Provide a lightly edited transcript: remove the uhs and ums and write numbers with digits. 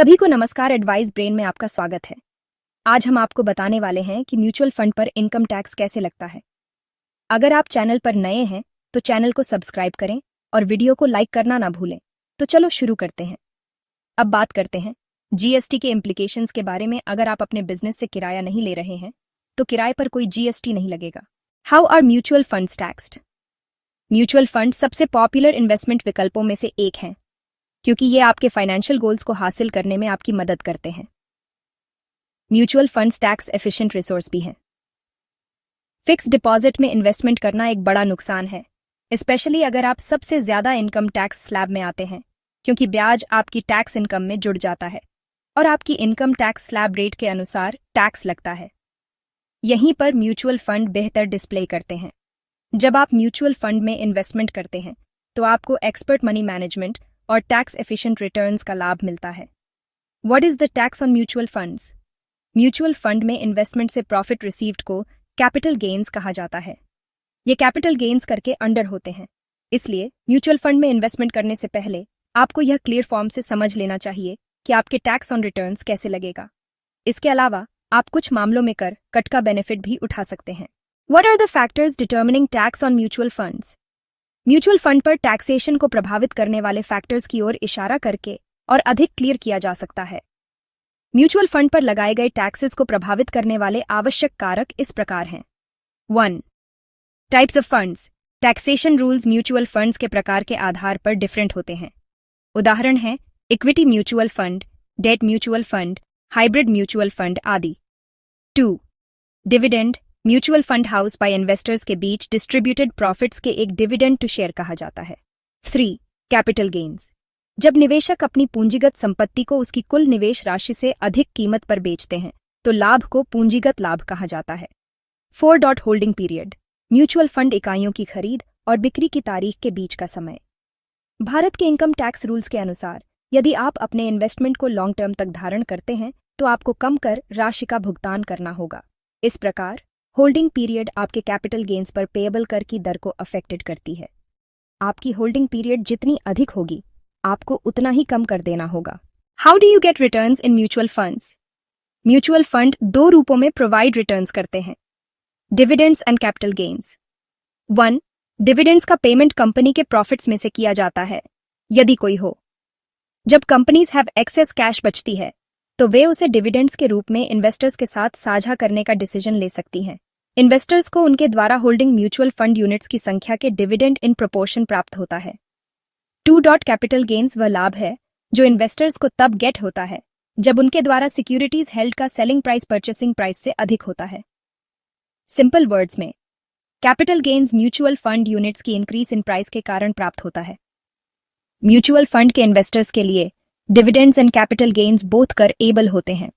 सभी को नमस्कार। एडवाइस ब्रेन में आपका स्वागत है। आज हम आपको बताने वाले हैं कि म्यूचुअल फंड पर इनकम टैक्स कैसे लगता है। अगर आप चैनल पर नए हैं तो चैनल को सब्सक्राइब करें और वीडियो को लाइक करना ना भूलें। तो चलो शुरू करते हैं। अब बात करते हैं जीएसटी के इम्प्लीकेशंस के बारे में। अगर आप अपने बिजनेस से किराया नहीं ले रहे हैं तो किराए पर कोई जीएसटी नहीं लगेगा। How are mutual funds taxed? Mutual fund सबसे पॉपुलर इन्वेस्टमेंट विकल्पों में से एक हैं, क्योंकि ये आपके फाइनेंशियल गोल्स को हासिल करने में आपकी मदद करते हैं। Mutual funds tax efficient resource भी हैं। फिक्स डिपॉजिट में इन्वेस्टमेंट करना एक बड़ा नुकसान है, स्पेशली अगर आप सबसे ज्यादा इनकम टैक्स स्लैब में आते हैं, क्योंकि ब्याज आपकी टैक्स इनकम में जुड़ जाता है और आपकी इनकम टैक्स स्लैब रेट के अनुसार टैक्स लगता है। यहीं पर म्यूचुअल फंड बेहतर डिस्प्ले करते हैं। जब आप म्यूचुअल फंड में इन्वेस्टमेंट करते हैं तो आपको एक्सपर्ट मनी मैनेजमेंट और टैक्स एफिशिएंट रिटर्न्स का लाभ मिलता है। What is the tax on mutual funds? Mutual fund में इन्वेस्टमेंट से प्रॉफिट रिसीव्ड को कैपिटल गेन्स कहा जाता है। ये कैपिटल गेन्स करके अंडर होते हैं, इसलिए म्यूचुअल फंड में इन्वेस्टमेंट करने से पहले आपको यह क्लियर फॉर्म से समझ लेना चाहिए कि आपके टैक्स ऑन रिटर्न्स कैसे लगेगा। इसके अलावा आप कुछ मामलों में कर कट का बेनिफिट भी उठा सकते हैं। What are the factors determining tax on mutual funds? Mutual fund पर टैक्सेशन को प्रभावित करने वाले फैक्टर्स की ओर इशारा करके और अधिक क्लियर किया जा सकता है। म्यूचुअल फंड पर लगाए गए टैक्सेस को प्रभावित करने वाले आवश्यक कारक इस प्रकार हैं। 1. Types of funds. Taxation rules mutual funds के प्रकार के आधार पर डिफरेंट होते हैं। उदाहरण हैं equity mutual fund, debt mutual fund, hybrid mutual fund आदि। 2. Dividend. Mutual fund house by investors के बीच डिस्ट्रीब्यूटेड प्रॉफिट्स के एक डिविडेंड टू शेयर कहा जाता है। 3. Capital gains. जब निवेशक अपनी पूंजीगत संपत्ति को उसकी कुल निवेश राशि से अधिक कीमत पर बेचते हैं तो लाभ को पूंजीगत लाभ कहा जाता है। 4. Holding period. म्यूचुअल फंड इकाइयों की खरीद और बिक्री की तारीख के बीच का समय। भारत के इनकम टैक्स रूल्स के अनुसार यदि आप अपने इन्वेस्टमेंट को लॉन्ग टर्म तक धारण करते हैं तो आपको कम कर राशि का भुगतान करना होगा। इस प्रकार होल्डिंग पीरियड आपके कैपिटल गेन्स पर पेएबल कर की दर को अफेक्टेड करती है। आपकी होल्डिंग पीरियड जितनी अधिक होगी आपको उतना ही कम कर देना होगा। How do you get returns in mutual funds? Mutual fund 2 रूपों में प्रोवाइड रिटर्न्स करते हैं, dividends and capital gains. 1. Dividends का पेमेंट कंपनी के प्रॉफिट्स में से किया जाता है, यदि कोई हो। जब कंपनीज हैव एक्सेस कैश बचती है तो वे उसे डिविडेंड्स के रूप में इन्वेस्टर्स के साथ साझा करने का डिसीजन ले सकती हैं। इन्वेस्टर्स को उनके द्वारा होल्डिंग म्यूचुअल फंड यूनिट्स की संख्या के डिविडेंड इन प्रोपोर्शन प्राप्त होता है। 2. कैपिटल गेन्स वह लाभ है जो इन्वेस्टर्स को तब गेट होता है जब उनके द्वारा सिक्योरिटीज हेल्ड का सेलिंग प्राइस परचेसिंग प्राइस से अधिक होता है। सिंपल वर्ड्स में capital gains mutual fund units की इंक्रीज इन प्राइस के कारण प्राप्त होता है। म्यूचुअल फंड के इन्वेस्टर्स के लिए dividends and capital gains both कर एबल होते हैं।